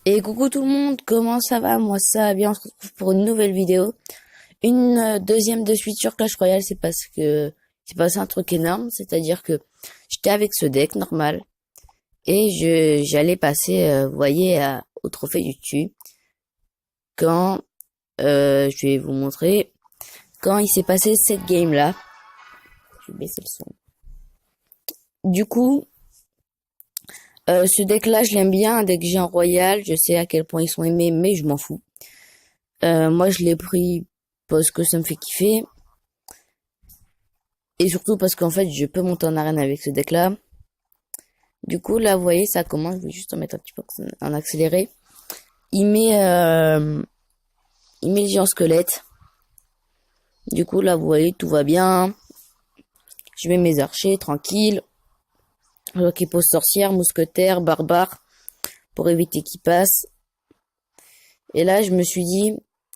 Et coucou tout le monde, comment ça va? Moi ça va bien, on se retrouve pour une nouvelle vidéo. Une deuxième de suite sur Clash Royale, c'est parce que c'est passé un truc énorme, c'est-à-dire que j'étais avec ce deck normal et j'allais passer, vous voyez, au trophée du dessus quand, je vais vous montrer, quand il s'est passé cette game-là. Je vais baisser le son. Du coup, ce deck-là, je l'aime bien, un deck géant royal, je sais à quel point ils sont aimés, mais je m'en fous. Moi, je l'ai pris parce que ça me fait kiffer. Et surtout parce qu'en fait, je peux monter en arène avec ce deck-là. Du coup, là, vous voyez, ça commence. Je vais juste en mettre un petit peu en accéléré. Il met, euh, il met le géant squelette. Du coup, là, vous voyez, tout va bien. Je mets mes archers, tranquille. Qui pose sorcière, mousquetaire, barbare, pour éviter qu'il passe. Et là, je me suis dit,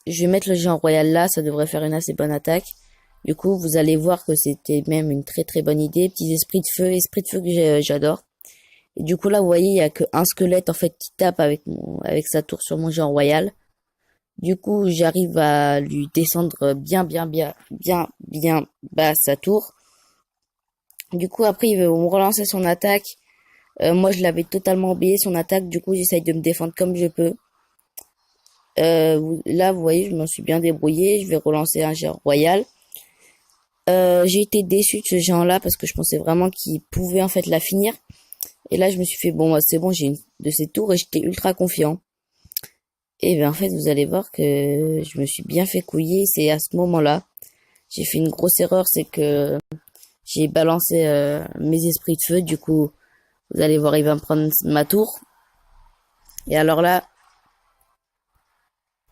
je vais mettre le géant royal là, ça devrait faire une assez bonne attaque. Du coup, vous allez voir que c'était même une très très bonne idée. Petits esprits de feu que j'adore. Et du coup là, vous voyez, il y a qu'un squelette en fait qui tape avec sa tour sur mon géant royal. Du coup, j'arrive à lui descendre bien bas sa tour. Du coup, après, il veut me relancer son attaque. Moi, je l'avais totalement oublié son attaque. Du coup, j'essaye de me défendre comme je peux. Là, vous voyez, je m'en suis bien débrouillé. Je vais relancer un géant royal. J'ai été déçu de ce géant-là parce que je pensais vraiment qu'il pouvait en fait la finir. Et là, je me suis fait, bon, c'est bon, j'ai une de ces tours et j'étais ultra confiant. Et bien, en fait, vous allez voir que je me suis bien fait couiller. C'est à ce moment-là, j'ai fait une grosse erreur, c'est que j'ai balancé mes esprits de feu. Du coup, vous allez voir, il va me prendre ma tour. Et alors là,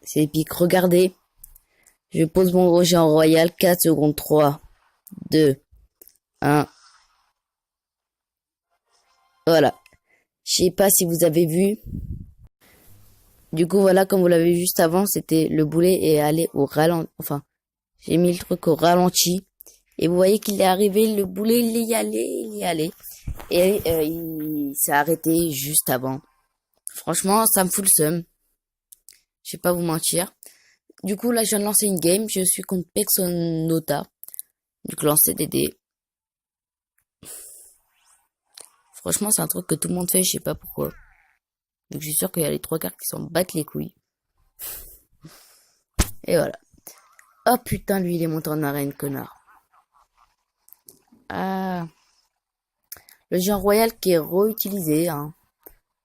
c'est épique. Regardez, je pose mon gros géant royal. 4 secondes. 3, 2, 1. Voilà. Je sais pas si vous avez vu. Du coup, voilà, comme vous l'avez vu juste avant, c'était le boulet est allé au ralenti. Enfin, j'ai mis le truc au ralenti. Et vous voyez qu'il est arrivé, le boulet, il y allé. Et il s'est arrêté juste avant. Franchement, ça me fout le seum. Je vais pas vous mentir. Du coup, là, je viens de lancer une game. Je suis contre Pexonota. Du coup, lancer des dés. Franchement, c'est un truc que tout le monde fait, je sais pas pourquoi. Donc, je suis sûr qu'il y a les trois cartes qui s'en battent les couilles. Et voilà. Oh putain, lui, il est monté en arène, connard. Ah. Le géant royal qui est réutilisé, hein.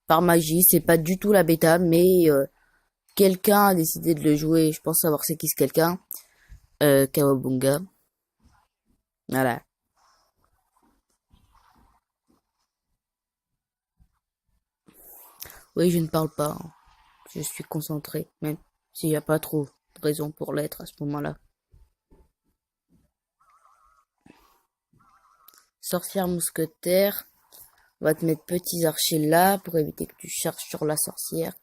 Par magie, c'est pas du tout la bêta, mais quelqu'un a décidé de le jouer. Je pense savoir c'est qui ce quelqu'un. Kawabunga. Voilà. Oui, je ne parle pas, hein. Je suis concentré, même s'il n'y a pas trop de raison pour l'être à ce moment-là. Sorcière mousquetaire. On va te mettre petits archers là pour éviter que tu charges sur la sorcière.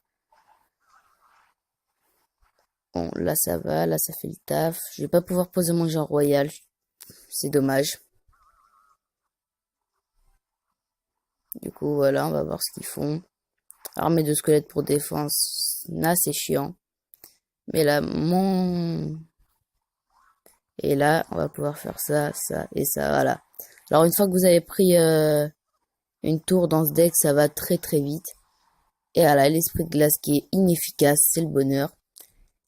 Bon, là ça va, là ça fait le taf. Je vais pas pouvoir poser mon genre royal. C'est dommage. Du coup, voilà, on va voir ce qu'ils font. Armée de squelettes pour défense. Là, c'est chiant. Mais là, Et là, on va pouvoir faire ça, ça et ça, voilà. Alors, une fois que vous avez pris une tour dans ce deck, ça va très très vite. Et voilà, l'esprit de glace qui est inefficace, c'est le bonheur.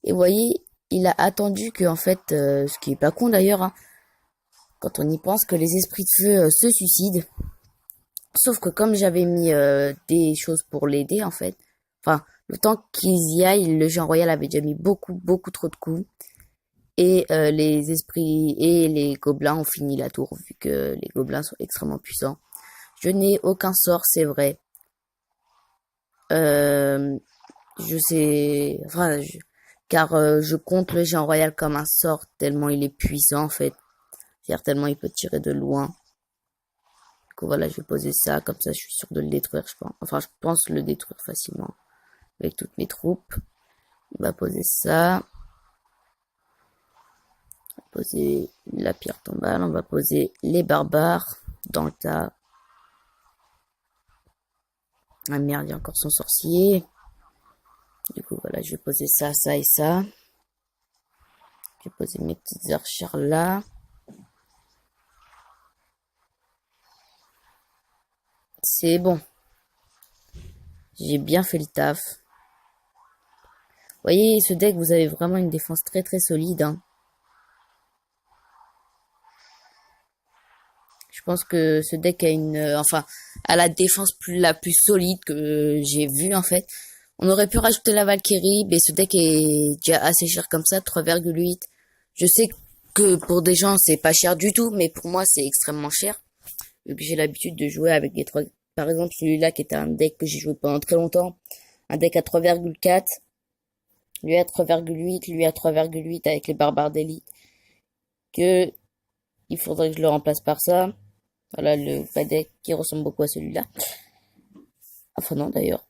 Et vous voyez, il a attendu que, en fait, ce qui est pas con d'ailleurs, hein, quand on y pense, que les esprits de feu se suicident. Sauf que comme j'avais mis des choses pour l'aider, en fait, enfin, le temps qu'ils y aillent, le géant royal avait déjà mis beaucoup trop de coups. Et les esprits et les gobelins ont fini la tour, vu que les gobelins sont extrêmement puissants. Je n'ai aucun sort, c'est vrai. Euh, je sais, enfin, car je compte le géant royal comme un sort tellement il est puissant en fait. C'est-à-dire tellement il peut tirer de loin. Du coup voilà, je vais poser ça, comme ça je suis sûr de le détruire, je pense. Enfin, je pense le détruire facilement avec toutes mes troupes. On va poser ça. On va poser la pierre tombale, on va poser les barbares dans le tas. Ah merde, il y a encore son sorcier. Du coup, voilà, je vais poser ça, ça et ça. Je vais poser mes petites archères là. C'est bon. J'ai bien fait le taf. Vous voyez, ce deck, vous avez vraiment une défense très très solide. Hein. Je pense que ce deck a a la défense la plus solide que j'ai vue en fait. On aurait pu rajouter la Valkyrie, mais ce deck est déjà assez cher comme ça, 3,8. Je sais que pour des gens c'est pas cher du tout, mais pour moi c'est extrêmement cher. Vu que j'ai l'habitude de jouer avec des trois. Par exemple, celui-là qui était un deck que j'ai joué pendant très longtemps. Un deck à 3,4. Lui à 3,8, lui à 3,8 avec les barbares d'élite. Que il faudrait que je le remplace par ça. Voilà le deck qui ressemble beaucoup à celui-là. Enfin non d'ailleurs.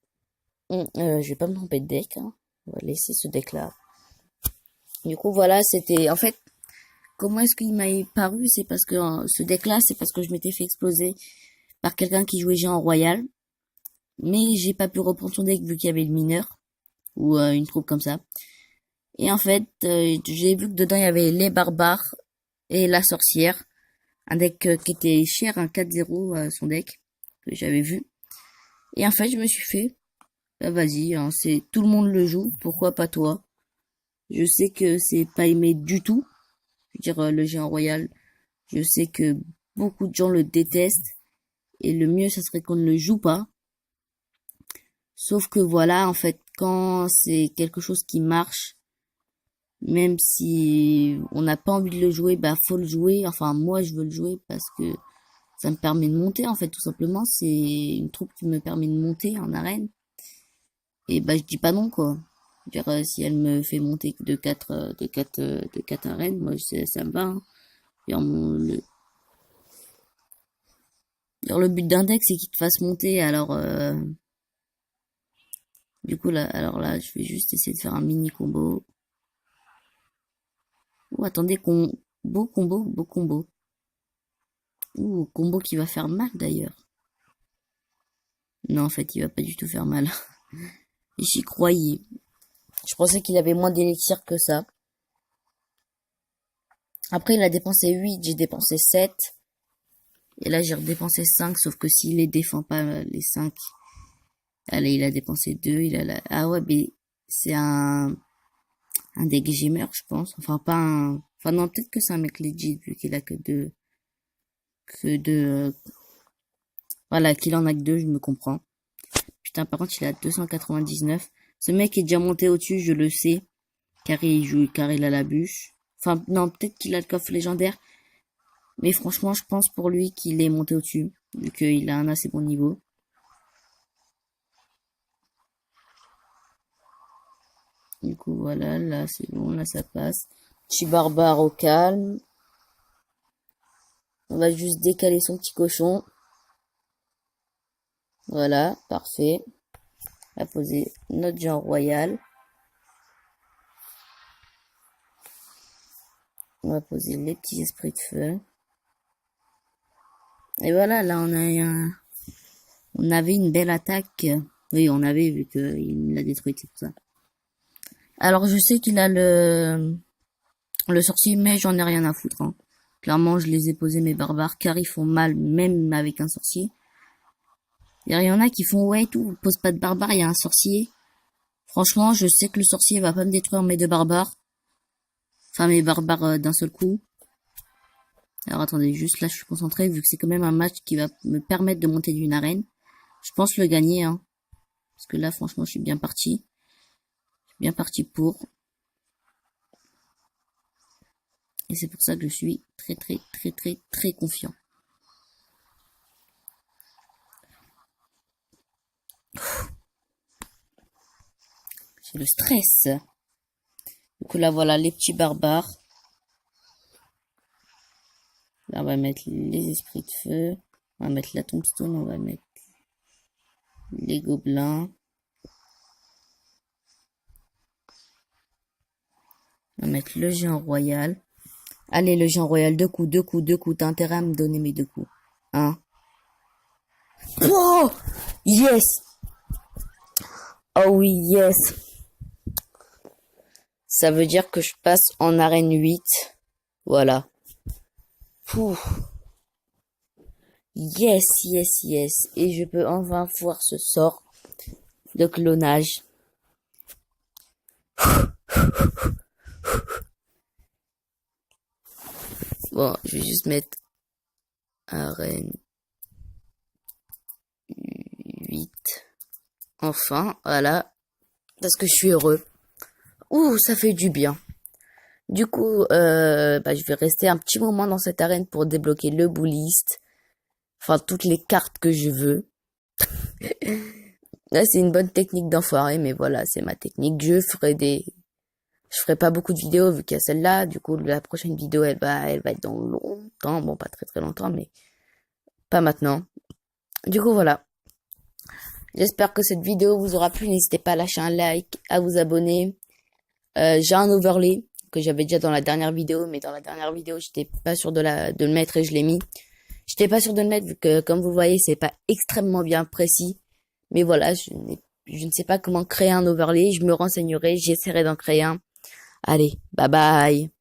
Je vais pas me tromper de deck. Hein. On va laisser ce deck-là. Du coup voilà, c'était... En fait, comment est-ce qu'il m'a paru? C'est parce que ce deck-là, c'est parce que je m'étais fait exploser par quelqu'un qui jouait géant royal. Mais j'ai pas pu reprendre son deck vu qu'il y avait le mineur. Ou une troupe comme ça. Et en fait, j'ai vu que dedans il y avait les barbares et la sorcière. Un deck qui était cher, un 4-0 son deck, que j'avais vu. Et en fait, je me suis fait, bah, vas-y, hein, c'est tout le monde le joue, pourquoi pas toi? Je sais que c'est pas aimé du tout. Je veux dire, le géant royal, je sais que beaucoup de gens le détestent. Et le mieux, ça serait qu'on ne le joue pas. Sauf que voilà, en fait, quand c'est quelque chose qui marche, même si on n'a pas envie de le jouer, bah faut le jouer. Enfin, moi, je veux le jouer parce que ça me permet de monter, en fait, tout simplement. C'est une troupe qui me permet de monter en arène. Et bah, je dis pas non, quoi. Je veux dire, si elle me fait monter de 4 arènes, moi, ça me va. Hein. Dire, le but d'un deck, c'est qu'il te fasse monter. Alors, du coup, là, alors là, je vais juste essayer de faire un mini combo. Oh, attendez, beau combo. Ouh, combo qui va faire mal, d'ailleurs. Non, en fait, il va pas du tout faire mal. Et j'y croyais. Je pensais qu'il avait moins d'élixir que ça. Après, il a dépensé 8, j'ai dépensé 7. Et là, j'ai redépensé 5, sauf que s'il les défend pas, les 5. Allez, il a dépensé 2, Ah ouais, mais c'est un deck gamer, je pense. Enfin, pas un... Enfin, non, peut-être que c'est un mec legit, vu qu'il a que deux... Voilà, qu'il en a que 2, je me comprends. Putain, par contre, il a 299. Ce mec est déjà monté au-dessus, je le sais. Car il a la bûche. Enfin, non, peut-être qu'il a le coffre légendaire. Mais franchement, je pense pour lui qu'il est monté au-dessus. Vu qu'il a un assez bon niveau. Du coup, voilà, là, c'est bon, là, ça passe. Petit barbare au calme. On va juste décaler son petit cochon. Voilà, parfait. On va poser notre géant royal. On va poser les petits esprits de feu. Et voilà, là, on avait une belle attaque. Oui, on avait, vu qu'il l'a détruite, c'est pour ça. Alors, je sais qu'il a le sorcier, mais j'en ai rien à foutre. Hein. Clairement, je les ai posés, mes barbares, car ils font mal, même avec un sorcier. Il y en a qui font, ouais, tout, pose pas de barbare, il y a un sorcier. Franchement, je sais que le sorcier va pas me détruire mes 2 barbares. Enfin, mes barbares d'un seul coup. Alors, attendez, juste là, je suis concentré, vu que c'est quand même un match qui va me permettre de monter d'une arène. Je pense le gagner, hein. Parce que là, franchement, je suis bien parti. Je suis bien parti pour. Et c'est pour ça que je suis très, très, très, très, très confiant. J'ai le stress. Donc là, voilà, les petits barbares. Là, on va mettre les esprits de feu. On va mettre la tombstone. On va mettre les gobelins. On va mettre le géant royal. Allez, le géant royal, 2 coups, 2 coups, 2 coups. T'as intérêt à me donner mes 2 coups. Hein? Oh! Yes! Oh oui, yes! Ça veut dire que je passe en arène 8. Voilà. Pouh. Yes, yes, yes. Et je peux enfin voir ce sort de clonage. Bon, je vais juste mettre arène 8. Enfin, voilà. Parce que je suis heureux. Ouh, ça fait du bien. Du coup, je vais rester un petit moment dans cette arène pour débloquer le bouliste. Enfin, toutes les cartes que je veux. Là, c'est une bonne technique d'enfoiré, mais voilà, c'est ma technique. Je ferai pas beaucoup de vidéos vu qu'il y a celle-là. Du coup, la prochaine vidéo, elle va être dans longtemps. Bon, pas très très longtemps, mais pas maintenant. Du coup, voilà. J'espère que cette vidéo vous aura plu. N'hésitez pas à lâcher un like, à vous abonner. J'ai un overlay que j'avais déjà dans la dernière vidéo, mais dans la dernière vidéo, j'étais pas sûr de le mettre et je l'ai mis. J'étais pas sûr de le mettre vu que, comme vous voyez, c'est pas extrêmement bien précis. Mais voilà, je ne sais pas comment créer un overlay. Je me renseignerai, j'essaierai d'en créer un. Allez, bye bye.